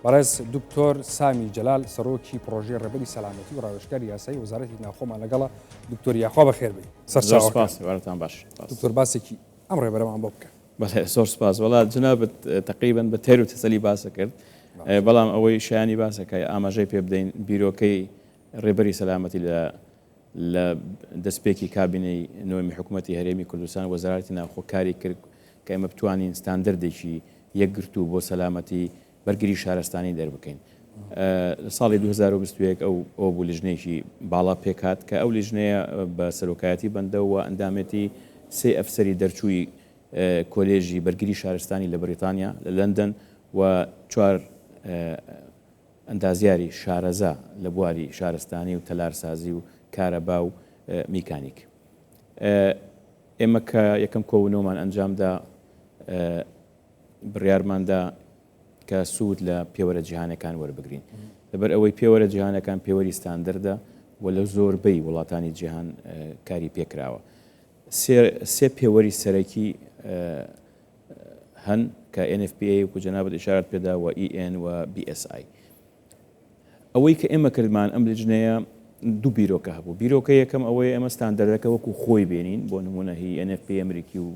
بەڕێز دکتۆر سامی جەلال سەرۆکی پرۆژەی ڕێبەری سەلامەتی و ڕاوێژکاری یاسایی وەزارەتی ناوخۆمان لەگەڵە. دکتۆر یاخوا بەخێر بێ. سەرچاوەکان باش. دکتۆر باسێکی ئەم ڕێبەرەمان بۆ بکە. بەڵێ زۆر سپاس. وڵات جنابەت تقریباً بە تێر و تەسەلی باسە کرد، بەڵام ئەوەی شایانی باسەکە ئاماژەی پێ بدەین بیرۆکەی ڕێبەری سەلامەتی لە دەستپێکی کابینەی نوێمی حکوومەتی هەرێمی کوردستان وەزارەتی ناوخۆ کاری کرد کە ئێمە بتوانین ستاندەردێکی یەکگرتوو بۆ سەلامەتی بەرگری شارستانی دەربکەین. لە ساڵی 2021 ئەو بوو لیژنەیەکی باڵا پێکات کە ئەو لیژنەیە بە سەرۆکایەتی بەندەوە ئەندامەتی سێ ئەفسەری دەرچووی کۆلێژی بەرگری شارستانی لە بریتانیا لە لەندەن و 4 ئەندازیاری شارەزا لە بواری شارستانی و تەلارسازی و کارەبا و میکانیک. ئێمە کە یەکەم کۆبوونەوەمان ئەنجامدا بڕیارماندا کە سوود لە پێوەرە جیهانەکان وەربگرین، لەبەر ئەوەی پێوەرە جیهانەکان پێوەری ستاندەردە و لە زۆربەی وڵاتانی جیهان کاری پێکراوە. سێ پێوەری سەرەکی هەن کە NFPA و جەنابەت ئیشارەت پێدا و EN و BSI. ئەوەی کە ئێمە کردمان ئەم لیژنەیە دوو بیرۆکە هەبوو. بیرۆکە یەکەم ئەوەی ئێمە ستاندەردەکە وەکو خۆی بێنین، بۆ نمونە هی NFPA ئەمریکی و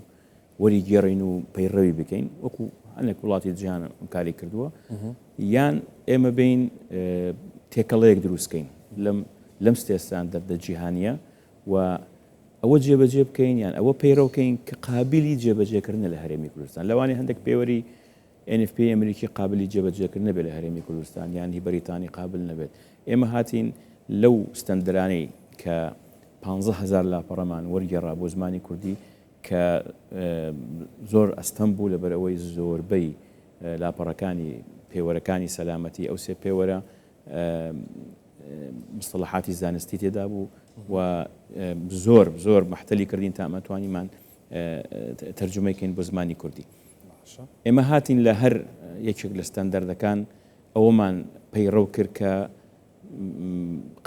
وەری گێڕین و پەیڕەوی بکەین وەکو هەندێک وڵاتی جیهان کاری کردووە، یان ئێمە بین تێکەڵەیەک دروستکەین لەم ستێستاندەردە جیهانیە و ئەوە جێبەجێ بکەین یان ئەوە پەیڕەوکەین کە قابلی جێبەجێکردنە لە هەرێمی کوردستان. لەوانێ هەندێک پێوەری NFPA ئەمریکی قابلی جێبەجێکردن نەبێت لە هەرێمی کوردستان یان هی بەریتانی قابل نەبێت. ئێمە هاتین لەو ستەندەرانەی کە 15,000 لاپەڕەمان وەرگێڕا بۆ زمانی کوردی کە زۆر ئەستەم بوو لەبەر ئەوەی زۆربەی لاپەڕەکانی پێوەرەکانی سەلامەتی ئەو سێ پێوەرە مستەڵەحاتی زانستی تێدا بوو و زۆر مەحتەلی کردین تا ئەمەتوانیمان تەرجمەیکەین بۆ زمانی کوردی. ئێمە هاتین لە هەر یەکێک لە ستەندەردەکان ئەوەمان پەیڕەو کرد کە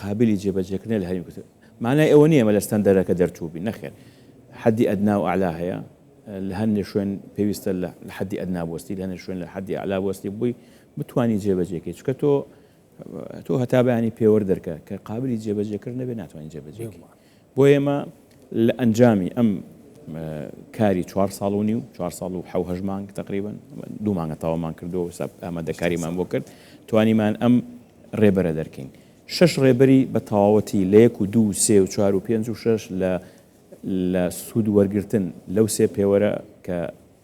قابلی جێبەجێکردن لە هەرێمی کوردستان. معنای ئەوە نییە ئەمە لە ستەندەرەکە دەرچوو بین، نەخێر. حدی ئەدنا و ئەعلا هەیە، لە هەندێک شوێن پێویستە لە حدی ئەدنا بوەستی، لە هەندێک شوێن لە حدی ئەعلا بوەستی بووی بتوانی جێبەجێکەی، چکە تۆ هەتا بەیانی پێوە دەرکە کە قابلی جێبەجێکردن نەبێ ناتوانین جێبەجێکەی. بۆ ئێمە لە ئەنجامی ئەم کاری 4 ساڵ و نیو 4 ساڵ و 7 مانگ تقریبا 2 مانگە تاوامان کردو ئامادەکاریمان بۆ کرد توانیمان ئەم ڕێبەرە دەرکەین. 6 ڕێبەری بە تەواوەتی لە 1 و 2 و 3 و 4 و 5 و 6 لە سوود وەرگرتن لەو سێ پێوەرە کە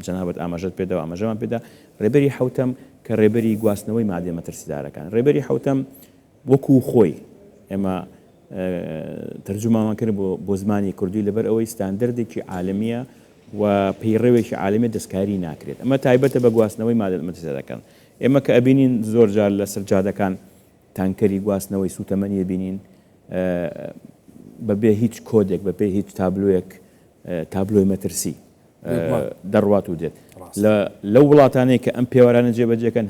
جەنابەت ئاماژەت پێدا و ئاماژەمان پێدا. ڕێبەری حوتەم کە ڕێبەری گواستنەوەی مادێ مەترسیدارەکان. ڕێبەری حوتەم وەکو خۆی ئێمە تەرجمەمان کرد بۆ زمانی کوردی لەبەر ئەوەی ستاندەردێکی عالمیە و پەیڕەوێکی عالمی دەستکاری ناکرێت. ئەمە تایبەتە بە گواستنەوەی مادە مەترسیدارەکان. ئێمە کە ئەبینین زۆر جار لە سەرجادەکان تانکەری گواستنەوەی سوتەمەنی بینین بەبێ هیچ کۆدێک بەبێ هیچ تابلۆیەک تابلۆی مەترسی دەڕوات و دێت. لەو وڵاتانەیە کە ئەم پێوەرانە جێبەجێکەن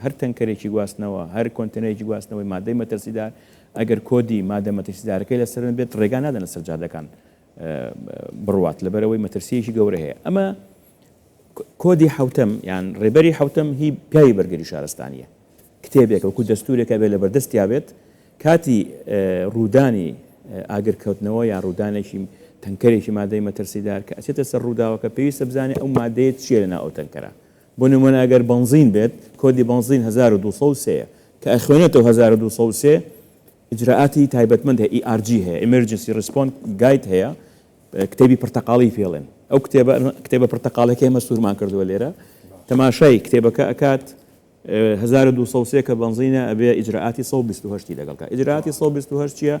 هەر تەنکەرێکی گواستنەوە هەر کۆنتێنەرێکی گواستنەوەی مادەی مەترسیدار ئەگەر کۆدی مادە مەترسیدارەکەی لەسەر بێت ڕێگا نادەن لە سەرجادەکان بڕوات لەبەرەوەی مەترسیەکی گەورە هەیە. ئەمە کۆدی حوتەم یان ڕێبەری حوتەم هی پیاوی بەرگری شارستانیە، کتێبێک وەکو دەستورێکە بێت لە بەردەستیا بێت کاتی ڕوودانی ئاگرکەوتنەوە یان ڕوودانێکی تەنکەرێکی مادەی مەترسیدار کە ئەچێتە سەر ڕووداوەکە پێویستە بزانێت ئەو مادەیە چیە لەناو ئەو تەنکەرە. بۆ نمونە ئەگەر بەنزین بێت کۆدی بەنزین 1203 کە ئەخوێنێتەوە 1203 ئیجراعاتی تایبەتمەند هەیە ERG هەیە Emergency Response Guide هەیە کتێبی پرتەقاڵی پێڵێن. ئەو کتێبە پرتەقاڵەکە ئێمە سوورمان کردووە لێرە تەماشای کتێبەکە ئەکات 1203 کە بەنزینە ئەبێ ئیجراعاتی 128 لەگەڵکە. ئیجراعاتی 128 چییە؟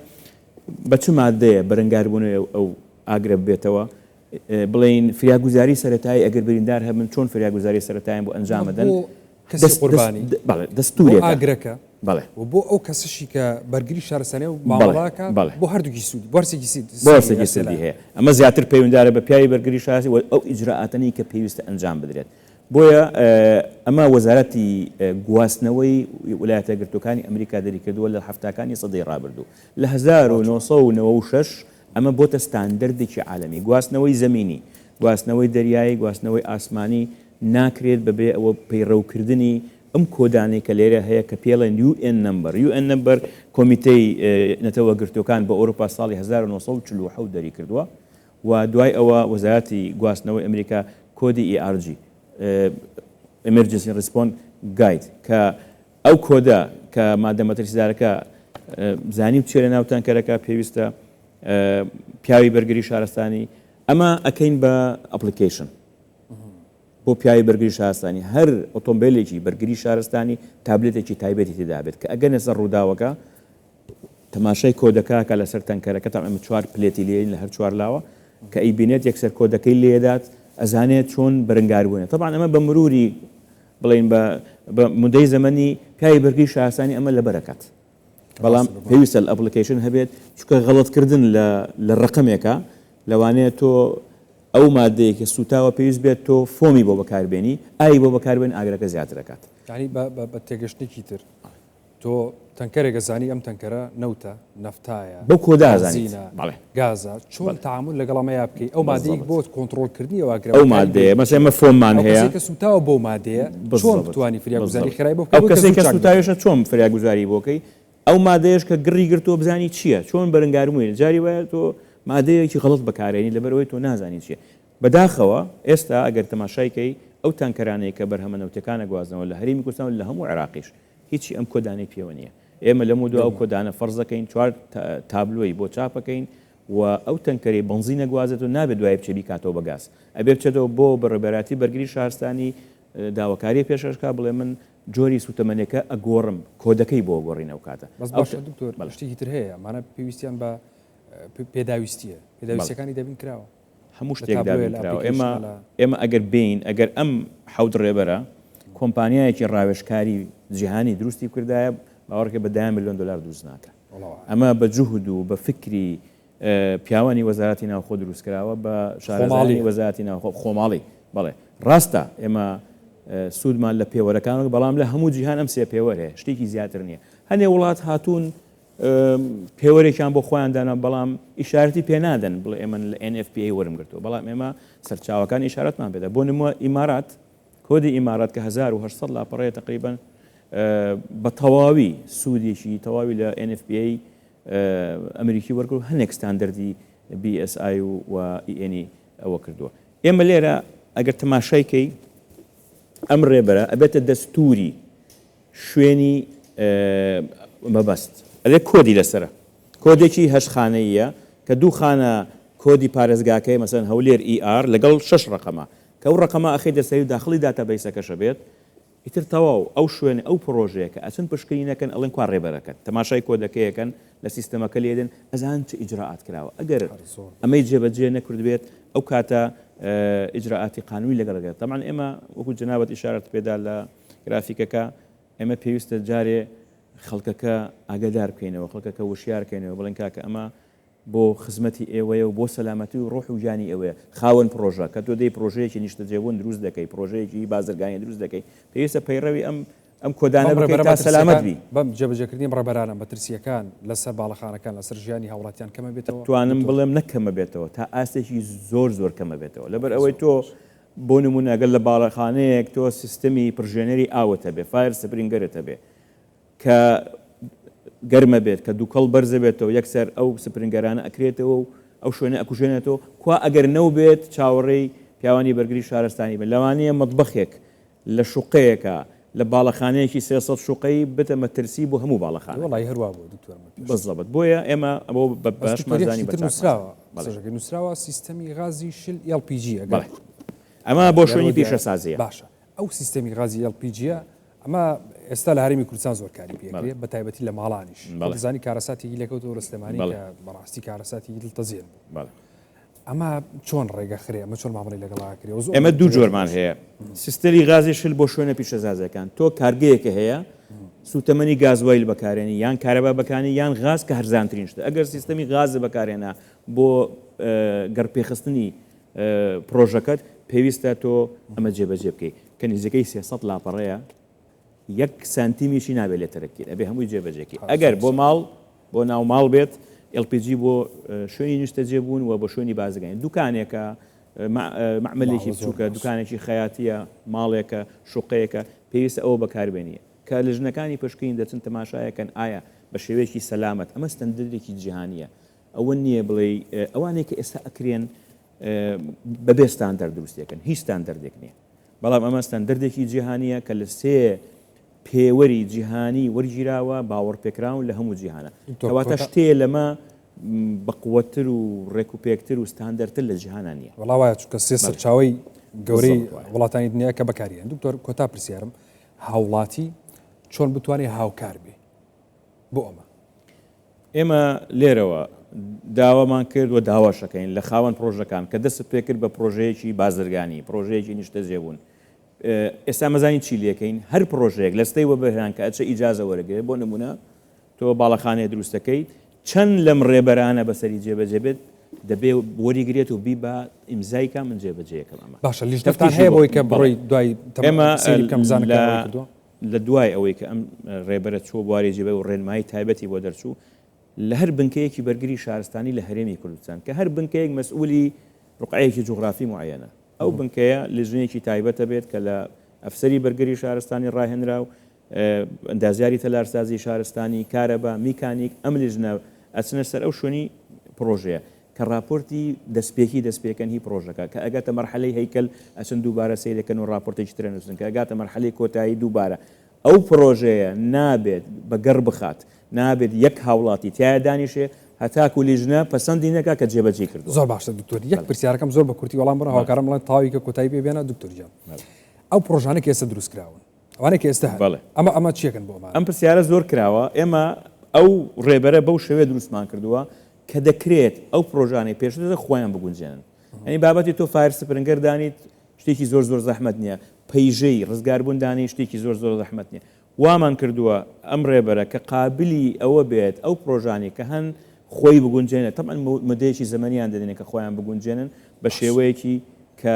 بە چ مادەیە بەرەنگاربوونەوە ئەو ئاگرە بێتەوە بڵین فریاگوزاری سەرەتایی ئەگەر بریندار هەبن چۆن فریاگوزاری سەرەتاییان بۆ ئەنجامەدەن قوربانی دەستورێک ئاگرەکە بەڵێ بۆ ئەو کەسشی کە بەرگری شارستانیە و ماڵاکە بۆ هەردووکی سوودی بۆرسێکی سەدی هەیە. ئەمە زیاتر پەیوەنددارە بە پیاوی بەرگری شارستی و ئەو ئیجراعاتەی کە پێویستە ئەنجام بدرێت. بۆیە ئەمە وەزارەتی گواستنەوەی ویلایەتە یەکگرتووەکانی ئەمریکا دەریکردووە لە هەفتاکانی سەدەی ڕابردوو. لە 1996 ئەمە بۆتە ستاندەردێکی عالەمی. گواستنەوەی زەمینی، گواستنەوەی دەریایی، گواستنەوەی ئاسمانی ناکرێت بەبێ ئەوە پەیڕەوکردنی ئەم کۆدانەی کە لێرە هەیە کە پێڵێن UN نمبەر کۆمیتەی نەتەوە گرتوەکان بە ئەوروپا ساڵی 1940 دەری کردووە و دوای ئەوە وەزارەتی گواستنەوەی ئەمریکا کۆدی ERG Emergency Response Guide کە ئەو کۆدا کە مادە مەترسیدارەکە زانیم چێرە ناو تانکەرەکە پێویستە پیاوی بەرگری شارستانی ئەمە ئەکەین بە ئەپلیکیشن بۆ پیاوی بەرگری شارستانی هەر ئۆتۆمبیلێکی بەرگری شارستانی تابلێتێکی تایبەتی تێدا بێت کە ئەگەنە سەر ڕووداوەکە تەماشای کۆدەکە لەسەر تەنکەرەکە تا ئەمە 4 پلێتی لێن لە هەر 4 لاوە کە ئەیبینێت یەکسەر کۆدەکەی لێدات ئەزانێت چۆن بەرەنگار بوونێت طبعا ئەمە بە مروری بڵین بە مودەی زەمەنی پیاوی بەرگری شارستانی ئەمە لە بەرەکەت بەڵام پێویستە ئەپلیکیشن هەبێت چونکە غەڵەتکردن لە ڕقمێکە لەوانەیە تۆ ئەو مادەیەکە سوتاوە پێویست بێت تۆ فۆمی بۆ بەکاربێنی ئای بۆ بەکاربێن ئاگرەکە زیاتر دەکات یعنی بە تێگەشتێکی تر تۆ تەنکەرێکە زانی ئەم تەنکەرە نەوتە نەفتایە بەو کۆدا زانیت گازە چۆن تعامل لەگەڵ ئەمەیە بکەیت ئەو مادەیەک بۆ کۆنتڕۆلکردنی ئەو مادەیە مەسەڵەن ئەمە فۆممان هەیە کە سوتاوە بۆ مادەیە چۆن بتوانی فریاگوزاری خێرایی بۆ ئەو کەسێک کە سوتاویشە چۆن فریاگوزاری بۆکەی ئەو مادەیەش کە گڕی گرتووە بزانی چییە چۆن بەرەنگارمووی جاری وایە تۆ مادەیەکی غەڵەت بەکارێنی لەبەرەوەی تۆ نازانی چییە بەداخەوە ئێستا ئەگەر تەماشایکەی ئەو تانکەرانەیە کە بەرهەمە نەوتەکانە گوازنەوە لە هەرێمی کوردستان لە هەموو عێراقیش هیچی ئەم کۆدانەی پێوە نییە ئێمە لەمە دو ئەو کۆدانە فەرزەکەین 4 تابلۆی بۆ چاپەکەین و ئەو تەنکەری بنزی نەگوازێت و نابێت دوای بچێبی کاتەوە بەگاز ئەبێ بچێتەوە بۆ بەڕێبەراتی بەرگری شارستانی داواکاری پێشەشکا بڵێ من جۆری سوتەمەنێکە ئەگۆڕم کۆدەکەی بۆ گۆڕینەوە کاتە بەس باشە دکتۆر شتێکی تر هەیە مانە پێویستیان بە پێداویستیە پێداویستەکانی دەبین کراوە هەموو شتێک دابراوە ئێمە ئەگەر بین ئەگەر ئەم حەوت ڕێبەرە کۆمپانیایەکی ڕاوێژکاری جیهانی دروستی کردایە باوەڕکە بە 10 ملیۆن دلار دروست ناکە ئەمە بە جوهد و بە فکری پیاوانی وەزارەتی ناوخۆ دروست کراوە بە شارەزانی وەزارەتی ناوخۆ خۆماڵی بەڵێ ڕاستە ئێمە سوودمان لە پێوەرەکان بەڵام لە هەموو جیهان ئەم سێ پێوەر هەیە شتێکی زیاتر نییە هەنێ وڵات هاتوون پێوەرێکیان بۆ خۆیاندانە بەڵام ئیشارەتی پێنادەن بڵێ ئێمە لە NFPA وەرم گرتووە بەڵام ئێمە سەرچاوەکان ئیشارەتمان پێدا بۆ نمووە ئیمارات کۆدی ئیمارات کە 1800 لاپەڕەیە تقریبا بە تەواوی سوودێکی تەواوی لە NFPA ئەمریکی وەرگرت هەنێک ستاندەردی BSI و EN ئەوە کردووە ئێمە لێرە ئەگەر تەماشایکەی ئەم ڕێبەرە ئەبێتە دەستوری شوێنی مەبەست ئەلێ کۆدی لەسرە کۆدێکی هەشخانەیە کە دوو خانە کۆدی پارێزگاکەی مەسەن هەولێر ER لەگەڵ 6 ڕقەمە کە ئەو ڕقەمە ئەخی دەسەوی داخلی داتابەیسەکەشە بێت ئیتر تەواو ئەو شوێنە ئەو پرۆژەیە کە ئەچن پشکنینەکەن ئەڵێن کوا ڕێبەرەکەن تەماشای کۆدەکەیەکەن لە سیستەمەکە لێدن ئەزان چه ئیجراعات کراوە ئەگەر ئەمەی جێبەجێ نەکرد بێت ئەو کاتە ئیجراعاتی قانونی لەگەڵەکە طبعا ئێمە وەکو جنابەت ئیشارەت پێدا لە گرافیکەکە ئێمە پێویستە جارێ خەڵکەکە ئاگادار بکەینەوە خەڵکەکە وشیار بکەینەوە بڵێن کاکە ئەمە بۆ خزمەتی ئێوەیە و بۆ سەلامەتی و ڕۆح و ژیانی ئەوەیە خاوەن پرۆژە کە تۆ دەی پرۆژەیەکی نیشتە جێبوون دروست دەکەی پرۆژەیەکی بازرگانی دروست دەکەی پێویستە پەیڕەوی ئەم کۆدانە بکەیت تا سەلامەت بی بەم جێبەجێکردنی ڕێبەرانە مەترسیەکان لەسەر باڵەخانەکان لەسەر ژیانی هاوڵاتیان کەمە بێتەوە توانم بڵێم نەکەمە بێتەوە تا ئاستێکی زۆر کەمە بێتەوە لەبەر ئەوەی تۆ بۆ نمونەگەل لە باڵەخانەیەک تۆ سیستەمی پرژێنەری ئاوەتە بێ فایر سپرینگەرەتە بێ کە گەرمە بێت کە دووکەڵ بەرزە بێتەوە یەکسەر ئەو سپرنگەرانە ئەکرێتەوە و ئەو شوێنە ئەکوژێنێتەوە کوا ئەگەر نەو بێت چاوەڕێی پیاوانی بەرگری شارستانی بێت لەوانەیە مەطبەخێک لە شوقەیەکە لە باڵەخانەیەکی 300 شوقەی بتە مەترسی بۆ هەموو باڵەخانە وڵی هەروە بۆ دکتۆر بەزەبەت بۆیە ئێمە ئەوە باشمەزانی نووسراوە سیستەمی غازی شل LPG ئەمە بۆ شوێنی پیشەسازیە باشە ئەو سیستەمی غازی LPG ئەمە ئێستا لە هەرێمی کوردستان زۆر کاری پێکرێت بە تایبەتی لە ماڵانیش دەزانی کارەساتی لەکەوتەوە لە سلێمانی کە بەڕاستی کارەساتی دڵتەزیێن ئەمە چۆن ڕێگەخرێ ئەمە چۆن مامەڵی لەگەڵاکرێ ئێمە دوو جۆرمان هەیە سیستەمی غازی شل بۆ شوێنە پیشەسازەکان تۆ کارگەیەکە هەیە سوتەمەنی گازوایل بەکارێنی یان کارەبا بەکانی یان غاز کە هەرزانترین شتە ئەگەر سیستەمی غاز بەکارێنە بۆ گەڕپێخستنی پرۆژەکەت پێویستە تۆ ئەمە جێبەجێ بکەیت کە نزیکەی 300 لاپەڕەیە 1 سانتیمیشی نابێت لێ تەرەکیت ئەبێ هەمووی جێبەجێکی ئەگەر بۆ ماڵ بۆ ناو ماڵ بێت LPG بۆ شوێنی نیشتە جێبوون و بۆ شوێنی بازرگانی دوکانێکە معملێکی بچووکە دوکانێکی خەیاتیە ماڵێکە شوقەیەکە پێویستە ئەوە بەکاربێنیە کە لە ژنەکانی پشکین دەچن تەماشایەکەن ئایا بە شێوەیەکی سەلامەت ئەمە ستەندەرێکی جیهانیە ئەوە نییە بڵێ ئەوانەیە کە ئێستا ئەکرێن بەبێ ستاندەرد دروستەکەن هیچ ستاندەردێک نییە بەڵام ئەمە ستاندەردێکی جیهانیە کە لە سێ پێوەری جیهانی وەرگیراوە باوەڕپێکراون لە هەموو جیهانە کەواتە شتێ لەمە بەقوەتر و ڕێکوپێکتر و ستاندەرتر لە جیهانە نییە وڵاوایە چونکە سێ سەرچاوی گەورەی وڵاتانی دنیا کە بەکاریان دکتۆر کۆتا پرسیارم هاوڵاتی چۆن بتوانێت هاوکار بێ بۆ ئێمە لێرەوە داوامان کرد و داواشەکەین لە خاوەن پرۆژەکان کە دەست پێکرد بە پرۆژەیەکی بازرگانی پرۆژەیەکی نیشتە جێبوون ئێستا مەزانی چی لەکەین هەر پرۆژەیەک لەستەی وە بەهران کە ئەچە ئیجازە وەرەگرێت بۆ نمونە تۆ باڵەخانەیە دروستەکەی چەند لەم ڕێبەرانە بەسەری جێبەجێبێت دەبێ وەریگرێت و بی بە ئیمزایکە من جێبەجێەکەم ئەمە باشە لیژدەفتان هەیە بۆی کە بڕۆی دوای ئێمە لە دوای ئەوەی کە ئەم ڕێبەرە چۆ بواری جێبە و ڕێنمایی تایبەتی بۆ دەرچوو لە هەر بنکەیەکی بەرگری شارستانی لە هەرێمی کوردستان کە هەر بنکەیەک مەسئولی ڕقعەیەکی جوغرافی معەنە ئەو بنکەیە لژنێکی تایبەتە بێت کە لە ئەفسەری بەرگری شارستانی ڕاهێنرا و ئەندازیاری تەلارسازی شارستانی کارەبا میکانیک ئەم لژنە ئەچنە سەر ئەو شوێنی پرۆژەیە کە راپۆرتی دەستپێکەن هی پرۆژەکە کە ئەگاتە مەرحەلەی هەیکەل ئەچن دووبارە سەیرەکەن و راپۆرتێکی ترە نووسن کە ئەگاتە مەرحەلەی کۆتایی دووبارە ئەو پرۆژەیە نابێت بەگەڕ بخات نابێت یەک هاوڵاتی تایە دانیشێ هەتاکو لیژنە پەسەندی نەکا کە جێبەجێ کردو زۆر باشە دکتۆر یەک پرسیارەکەم زۆر بە کورتی وەڵام بڕە هاوکارم بڵێن تاوی کە کۆتایی پێبێنە دکتۆر جان ئەو پرۆژانە کە ئێستا دروستکراون ئەوانە کە ئێستا ئەمە چیەکەن بۆ ئەم پرسیارە زۆر کراوە ئێمە ئەو ڕێبەرە بەو شێوەیە دروستمان کردووە کە دەکرێت ئەو پرۆژانەی پێشتر خۆیان بگونجێنن ئەنی بابەتی تۆ فایر سپرنگەر دانیت شتێکی زۆر زەحمەت نییە پەیژەی ڕزگاربوون دانی شتێکی زۆر زەحمەت نییە وامان کردووە ئەم ڕێبەرە کە قابلی ئەوە بێت ئەو پرۆژانی کە هەن خۆی بگونجێنێت تەمان مدەیەکی زەمەنیان دەدێنێت کە خۆیان بگونجێنن بە شێوەیەکی کە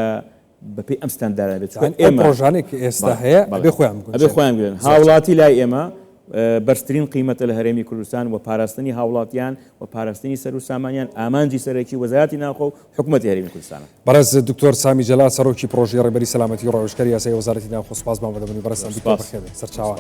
بەپێی ئەم ستاندارە بێت ئێمە پرۆژانێک ئێستا هەیە بێ خۆیان بگونجێن هاوڵاتی لای ئێمە بەرزترین قیمەتە لە هەرێمی کوردستان و پاراستنی هاوڵاتیان و پاراستنی سەر و سامانیان ئامانجی سەرەکی وەزارەتی ناوخۆ و حکوومەتی هەرێمی کوردستانە بەڕێز دکتۆر سامی جەلال سەرۆکی پرۆژەی ڕێبەری سەلامەتی و ڕۆژگەری یاسای وەزارەتی ناوخۆ سپاس بەم بەدەبنی بەڕێستان سەرچاوە